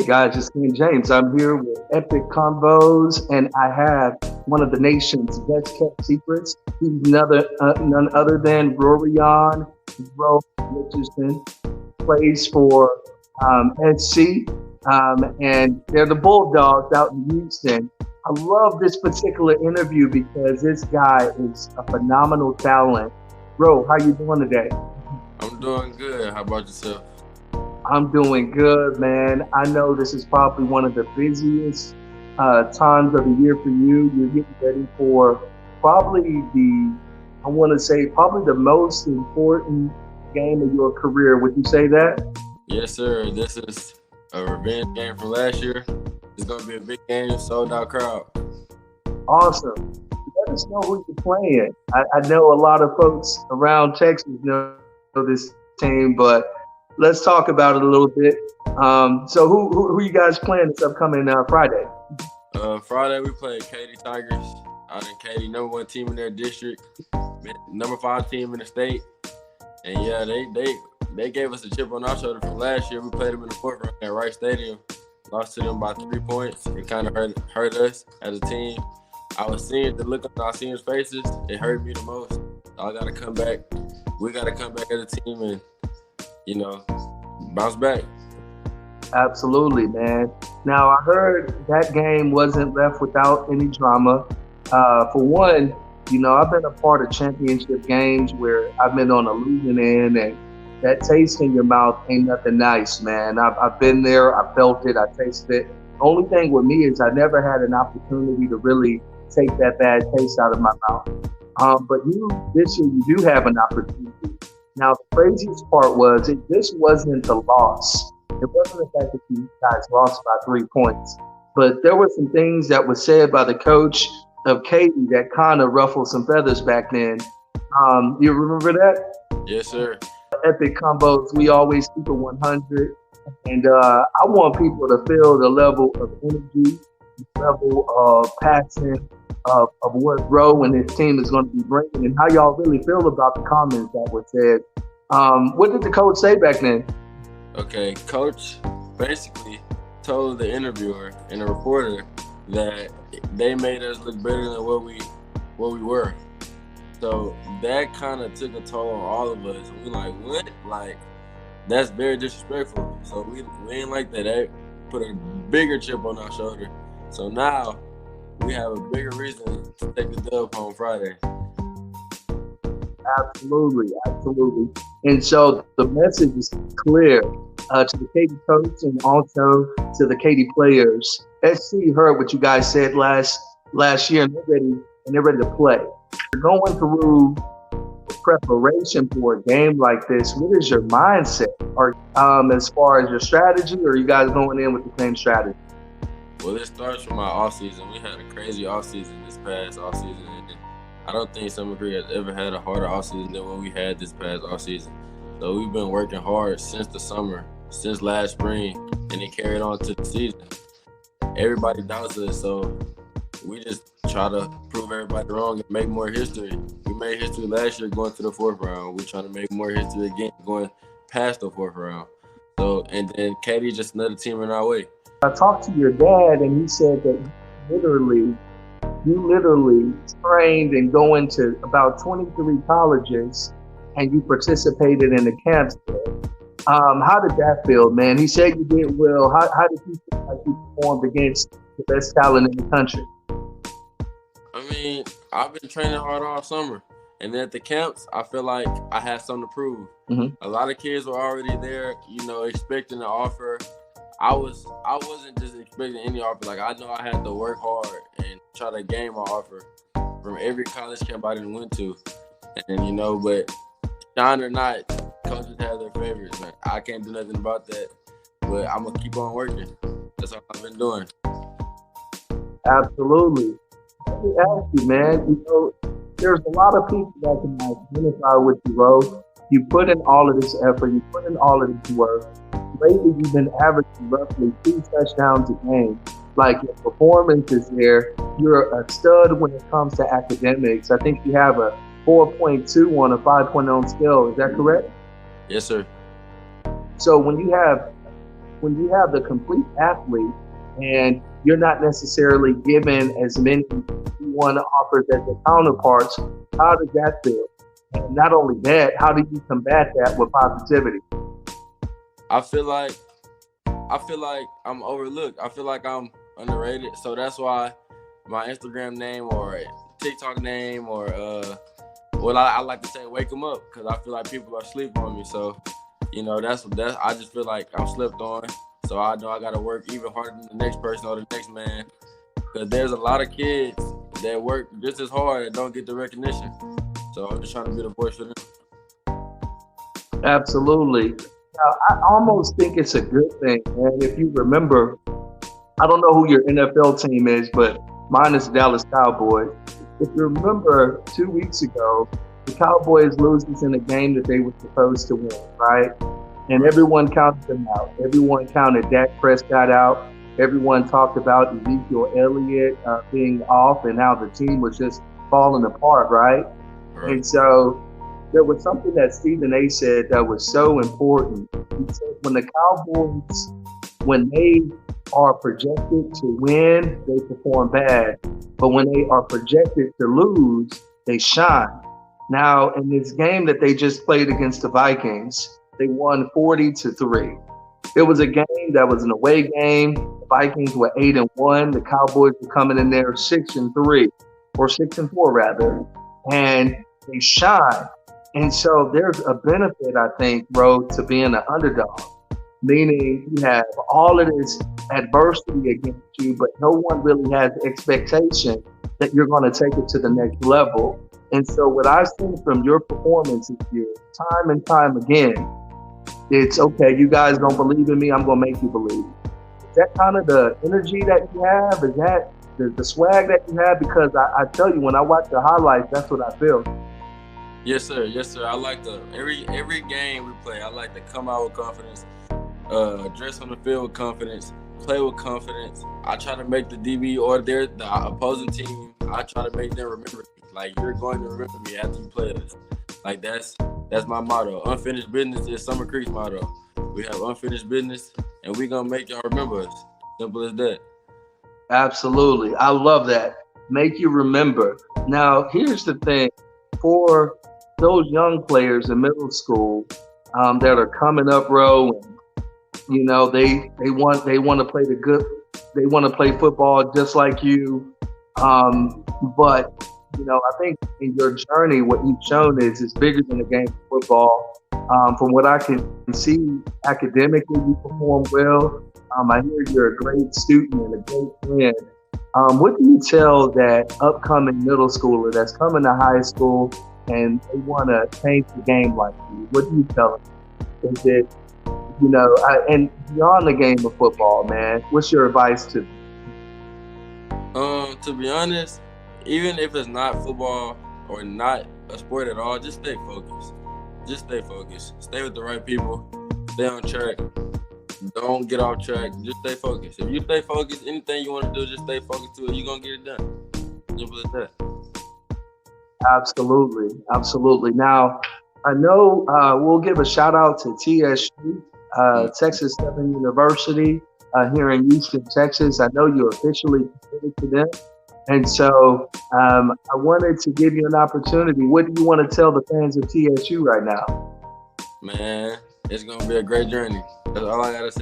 guys, it's King James. I'm here with EpikKonvos, and I have one of the nation's best kept secrets. He's none other than Roriyon Richardson. Plays for SC, and they're the Bulldogs out in Houston. I love this particular interview because this guy is a phenomenal talent. Bro, how you doing today? I'm doing good. How about yourself? I'm doing good, man. I know this is probably one of the busiest times of the year for you. You're getting ready for probably probably the most important game of your career. Would you say that? Yes, sir. This is a revenge game from last year. It's going to be a big game, sold out crowd. Awesome. Let us know who you're playing. I know a lot of folks around Texas know this team, but let's talk about it a little bit. So who you guys playing this upcoming Friday? Friday we play Katy Tigers out in Katy, number 1 team in their district, number 5 team in the state. And yeah, they gave us a chip on our shoulder from last year. We played them in the 4th round at Rice Stadium, lost to them by 3 points. It kind of hurt us as a team. I was seeing the look on our seniors' faces. It hurt me the most. So I got to come back. We got to come back as a team and bounce back. Absolutely, man. Now, I heard that game wasn't left without any drama. For one, I've been a part of championship games where I've been on the losing end, and that taste in your mouth ain't nothing nice, man. I've been there. I felt it. I tasted it. The only thing with me is I never had an opportunity to really take that bad taste out of my mouth. But this year, you do have an opportunity. Now, the craziest part was this wasn't the loss. It wasn't the fact that you guys lost by 3 points. But there were some things that were said by the coach of Katy that kind of ruffled some feathers back then. You remember that? Yes, sir. EpikKonvos, we always keep it 100. And I want people to feel the level of energy, the level of passion, of what Ro and his team is going to be bringing, and how y'all really feel about the comments that were said. What did the coach say back then? Okay, coach basically told the interviewer and the reporter that they made us look better than what we were. So that kind of took a toll on all of us. We like, what? Like, that's very disrespectful. So we ain't like that. That put a bigger chip on our shoulder. So now we have a bigger reason to take the dub home Friday. Absolutely. And so the message is clear to the Katy coach and also to the Katy players. SC heard what you guys said last year, and they're ready to play. You're going through preparation for a game like this. What is your mindset? Or as far as your strategy, or are you guys going in with the same strategy? Well, it starts from our off season. We had a crazy off season this past off season, and I don't think Summer Creek has ever had a harder off season than what we had this past off season. So we've been working hard since the summer, since last spring, and it carried on to the season. Everybody doubts us, so we just try to prove everybody wrong and make more history. We made history last year going to the 4th round. We're trying to make more history again going past the 4th round. So, and then Katy's just another team in our way. I talked to your dad, and he said that you literally trained and go into about 23 colleges, and you participated in the camps there. How did that feel, man? He said you did well. How did you feel like you performed against the best talent in the country? I mean, I've been training hard all summer, and then at the camps, I feel like I had something to prove. Mm-hmm. A lot of kids were already there, expecting an offer. I wasn't just expecting any offer. Like, I know I had to work hard and try to gain my offer from every college camp I didn't went to. And, but shine or not, coaches have their favorites, man. I can't do nothing about that, but I'm going to keep on working. That's all I've been doing. Absolutely. Let me ask you, man, there's a lot of people that can identify with you, Ro. You put in all of this effort. You put in all of this work. Lately, you've been averaging roughly 2 touchdowns a game. Like, your performance is there. You're a stud when it comes to academics. I think you have a 4.2 on a 5.0 scale. Is that correct? Yes, sir. So when when you have the complete athlete and you're not necessarily given as many one offers as the counterparts, how does that feel? And not only that, how do you combat that with positivity? I feel like I'm overlooked. I feel like I'm underrated. So that's why my Instagram name or TikTok name or I like to say wake them up, because I feel like people are sleeping on me. So, that's I just feel like I'm slept on. So I know I got to work even harder than the next person or the next man, because there's a lot of kids that work just as hard and don't get the recognition. So I'm just trying to be the voice for them. Absolutely. Now, I almost think it's a good thing, man. If you remember, I don't know who your NFL team is, but mine is the Dallas Cowboys. If you remember 2 weeks ago, the Cowboys loses in a game that they were supposed to win, right? And everyone counted them out. Everyone counted Dak Prescott out. Everyone talked about Ezekiel Elliott being off and how the team was just falling apart, right? And so there was something that Stephen A. said that was so important. He said when the Cowboys, when they are projected to win, they perform bad. But when they are projected to lose, they shine. Now, in this game that they just played against the Vikings, they won 40-3. It was a game that was an away game. The Vikings were 8-1. The Cowboys were coming in there 6-3, or 6-4 rather, and they shine. And so there's a benefit, I think, bro, to being an underdog. Meaning you have all of this adversity against you, but no one really has expectation that you're going to take it to the next level. And so what I've seen from your performance this year, time and time again, it's okay, you guys don't believe in me, I'm going to make you believe. Is that kind of the energy that you have? Is that the swag that you have? Because I tell you, when I watch the highlights, that's what I feel. Yes, sir. Yes, sir. I like every game we play, I like to come out with confidence, dress on the field with confidence, play with confidence. I try to make the DB or the opposing team, I try to make them remember me. Like, you're going to remember me after you play this. Like, that's my motto. Unfinished business is Summer Creek's motto. We have unfinished business, and we're going to make y'all remember us. Simple as that. Absolutely. I love that. Make you remember. Now, here's the thing. For those young players in middle school that are coming up, bro, and, they want to play they want to play football just like you. But I think in your journey, what you've shown is bigger than the game of football. From what I can see, academically, you perform well. I hear you're a great student and a great friend. What do you tell that upcoming middle schooler that's coming to high school and they want to change the game like you? What do you tell them? Is it, and beyond the game of football, man, what's your advice to them? To be honest, even if it's not football or not a sport at all, just stay focused. Just stay focused. Stay with the right people. Stay on track. Don't get off track. Just stay focused. If you stay focused, anything you want to do, just stay focused to it. You're going to get it done. Simple as that. Absolutely. Absolutely. Now, I know we'll give a shout out to TSU, Texas Southern University here in Houston, Texas. I know you're officially committed to them. And so I wanted to give you an opportunity. What do you want to tell the fans of TSU right now? Man, it's going to be a great journey. That's all I got to say.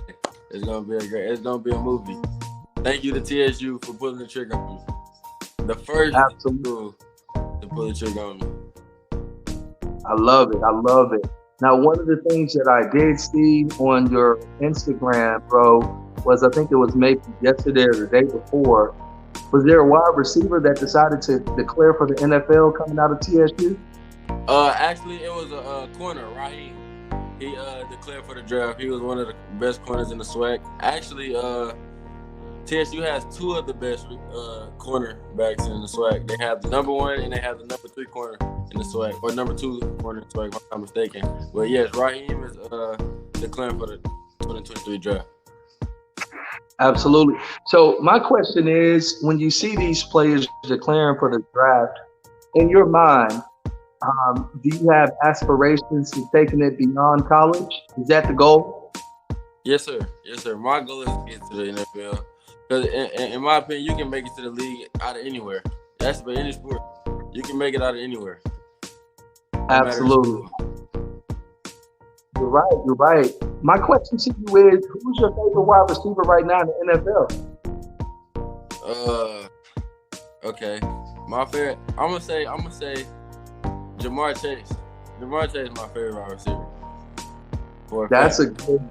It's going to be a movie. Thank you to TSU for pulling the trigger on me. The first school to pull the trigger on me. I love it. I love it. Now, one of the things that I did see on your Instagram, bro, was I think it was maybe yesterday or the day before. Was there a wide receiver that decided to declare for the NFL coming out of TSU? Actually, it was a corner, Roriyon. He declared for the draft. He was one of the best corners in the SWAC. Actually, TSU has two of the best cornerbacks in the SWAC. They have the number one and they have the number 3 corner in the SWAC, or number 2 corner in the SWAC, if I'm not mistaken. But yes, Roriyon is declaring for the 2023 draft. Absolutely. So my question is, when you see these players declaring for the draft, in your mind, do you have aspirations to taking it beyond college? Is that the goal? Yes, sir. Yes, sir. My goal is to get to the NFL. Because in my opinion, you can make it to the league out of anywhere. That's for any sport. You can make it out of anywhere. No matter the Absolutely. school. You're right. You're right. My question to you is, who's your favorite wide receiver right now in the NFL? Uh, okay. My favorite. I'm gonna say Jamar Chase. Jamar Chase is my favorite wide receiver. For a That's fact. a good.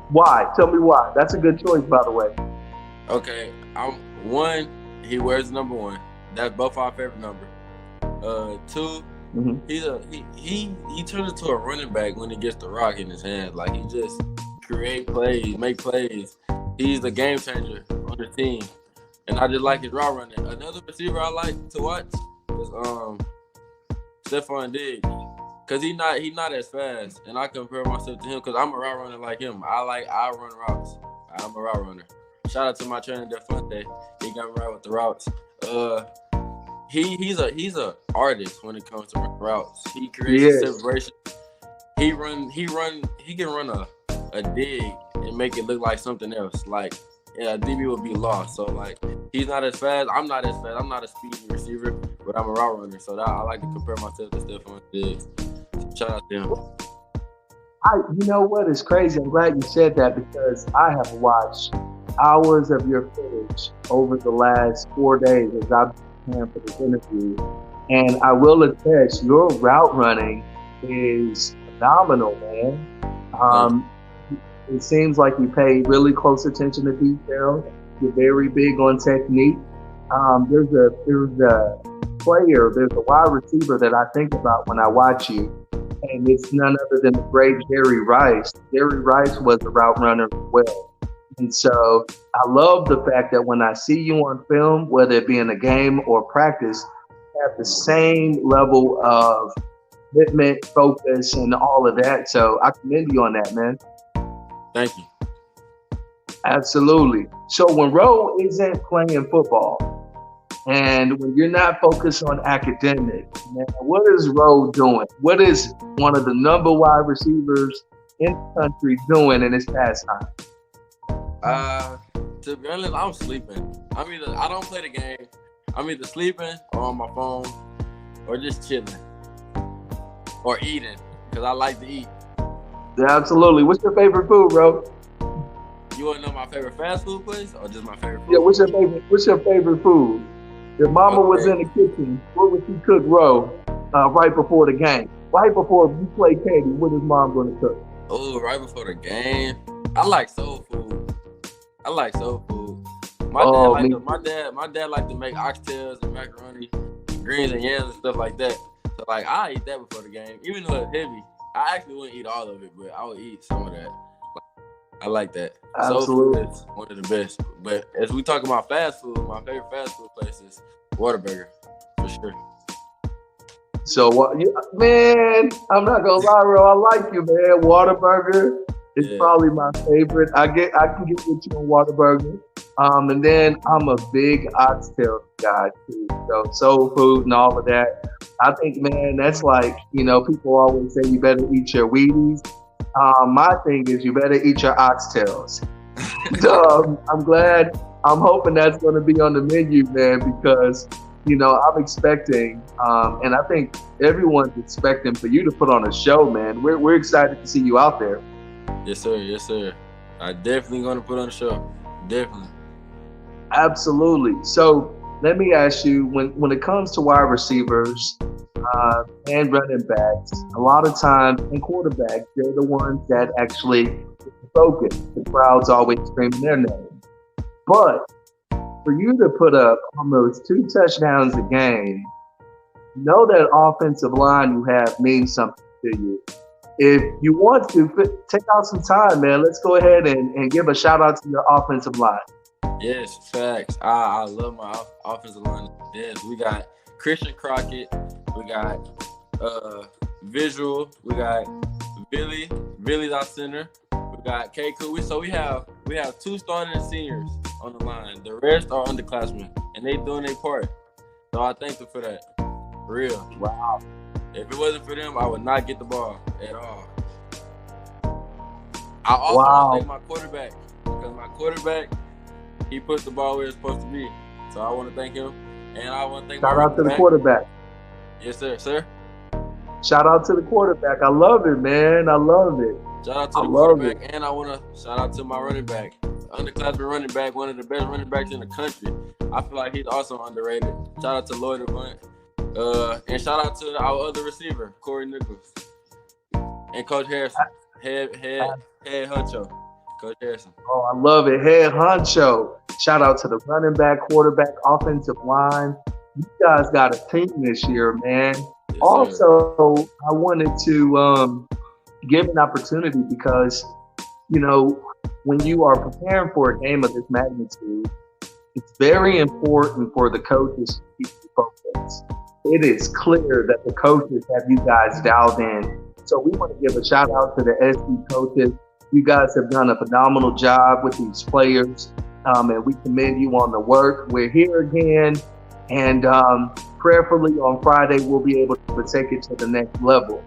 Why? Tell me why. That's a good choice, by the way. Okay. One. He wears number one. That's both our favorite number. Two. Hmm. He turns into a running back when he gets the rock in his hands. Like he just create plays, make plays. He's the game changer on the team, and I just like his route running. Another receiver I like to watch is Stephon Diggs, cause he not as fast, and I compare myself to him because I'm a route runner like him. I run routes. I'm a route runner. Shout out to my trainer Defonte. He got me right with the routes. He's a artist when it comes to routes. He creates a Yes, separation. He can run a dig and make it look like something else. Like DB would be lost. So like he's not as fast. I'm not as fast. I'm not a speedy receiver, but I'm a route runner. So I like to compare myself to Stephon Diggs. Shout out to him. you know what? It's crazy. I'm glad you said that because I have watched hours of your footage over the last 4 days as I've been preparing for this interview. And I will attest, your route running is phenomenal, man. Thank you. Um, it seems like you pay really close attention to detail. You're very big on technique. There's a wide receiver that I think about when I watch you, and it's none other than the great Jerry Rice. Jerry Rice was a route runner as well. And so I love the fact that when I see you on film, whether it be in a game or practice, you have the same level of commitment, focus, and all of that. So I commend you on that, man. Thank you. Absolutely. So when Roe isn't playing football and when you're not focused on academics, man, what is Roe doing? What is one of the number wide receivers in the country doing in his pastime? Uh, to be honest, I'm sleeping. I don't play the game. I'm either sleeping or on my phone or just chilling or eating because I like to eat. Yeah, absolutely. What's your favorite food, Roe? You want to know my favorite fast food place or just my favorite Yeah, food? what's your favorite food? If mama was Okay. in the kitchen, what would she cook Roe right before the game? Right before you play Katie, what is mom gonna cook? Oh, right before the game. I like soul food. I like soul food. Oh, me. My dad like to make oxtails and macaroni, greens and yams and stuff like that. So like I eat that before the game, even though it's heavy. I actually wouldn't eat all of it, but I would eat some of that. I like that. Soul food Absolutely. is one of the best. But as we talk about fast food, my favorite fast food place is Whataburger, for sure. So, man, I'm not gonna lie, bro. I like you, man. Whataburger is Yeah. probably my favorite. I can get with you on Whataburger. And then I'm a big oxtail guy too. So soul food and all of that. I think, man, that's like people always say you better eat your Wheaties. My thing is you better eat your oxtails. I'm glad. I'm hoping that's going to be on the menu, man, because I'm expecting, and I think everyone's expecting for you to put on a show, man. We're excited to see you out there. Yes, sir. Yes, sir. I definitely gonna put on the show. Definitely. Absolutely. So let me ask you, when it comes to wide receivers and running backs, a lot of times, and quarterbacks, they're the ones that actually focus. The crowd's always screaming their name. But for you to put up almost 2 touchdowns a game, know that offensive line you have means something to you. If you want to take out some time, man, let's go ahead and give a shout out to your offensive line. Yes, facts. I love my offensive line. Yes, we got Christian Crockett. We got Visual. We got Billy. Billy's our center. We got K. Cool. So we have 2 starting seniors on the line. The rest are underclassmen, and they doing their part. So I thank them for that. For real. Wow. If it wasn't for them, I would not get the ball at all. I also want to Wow. thank my quarterback because my quarterback, he put the ball where it's supposed to be. So I want to thank him, and I want to thank my Shout out to running the back. quarterback. Yes, sir. Shout out to the quarterback. I love it, man. I love it. Shout out to I the love quarterback, and I want to shout out to my running back, underclassmen running back, one of the best running backs in the country. I feel like he's also underrated. Shout out to Lloyd Avant, and shout out to our other receiver, Corey Nichols, and Coach Harrison, head honcho, Coach Harrison. Oh, I love it. Head honcho. Shout out to the running back, quarterback, offensive line. You guys got a team this year, man. Yes, Also, I wanted to give an opportunity because, you know, when you are preparing for a game of this magnitude, it's very important for the coaches to keep you focused. It is clear that the coaches have you guys dialed in. So we want to give a shout out to the SC coaches. You guys have done a phenomenal job with these players, and we commend you on the work. We're here again, and prayerfully on Friday, we'll be able to take it to the next level.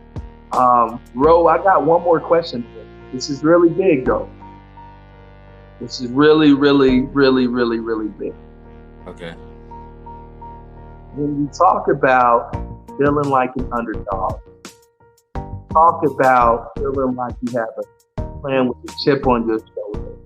Ro, I got one more question for you. This is really big, though. This is really, really, really, really, really big. Okay. When you talk about feeling like an underdog, talk about feeling like you have a plan with a chip on your shoulder.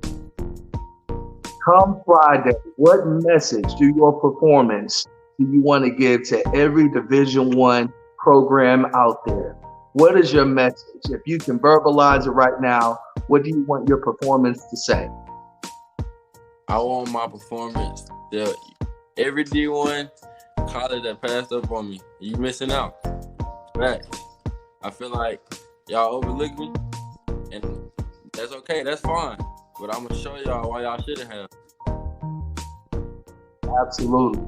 Come Friday, what message do your performance do you want to give to every Division I program out there? What is your message? If you can verbalize it right now, what do you want your performance to say? I want my performance to every D1 college that passed up on me. You missing out. Facts. I feel like y'all overlooked me, and that's okay. That's fine. But I'm gonna show y'all why y'all shouldn't have. Absolutely.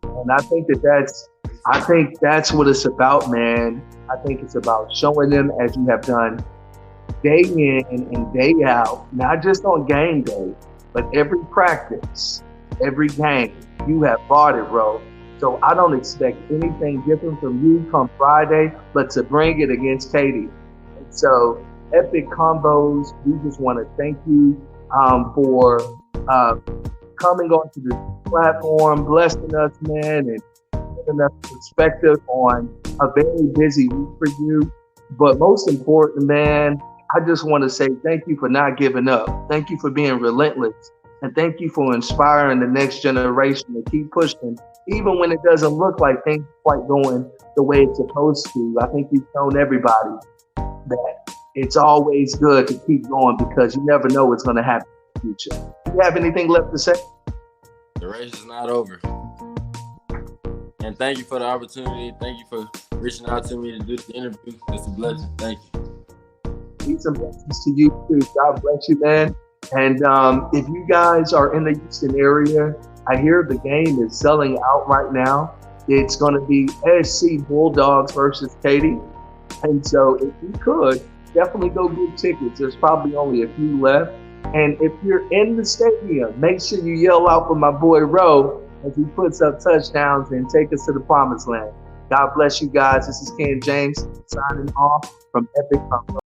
And I think that's what it's about, man. I think it's about showing them, as you have done day in and day out, not just on game day, but every practice, every game. You have bought it, bro. So I don't expect anything different from you come Friday, but to bring it against Katy. And so EpikKonvos, we just want to thank you for coming onto this platform, blessing us, man, and giving us perspective on a very busy week for you. But most important, man, I just want to say thank you for not giving up. Thank you for being relentless. And thank you for inspiring the next generation to keep pushing, even when it doesn't look like things are quite going the way it's supposed to. I think you've shown everybody that it's always good to keep going because you never know what's going to happen in the future. Do you have anything left to say? The race is not over. And thank you for the opportunity. Thank you for reaching out to me to do the interview. It's a blessing. Thank you. Peace and blessings to you too. God bless you, man. And if you guys are in the Houston area, I hear the game is selling out right now. It's going to be SC Bulldogs versus Katy. And so if you could, definitely go get tickets. There's probably only a few left. And if you're in the stadium, make sure you yell out for my boy Ro as he puts up touchdowns and take us to the promised land. God bless you guys. This is Ken James signing off from EpikKonvo.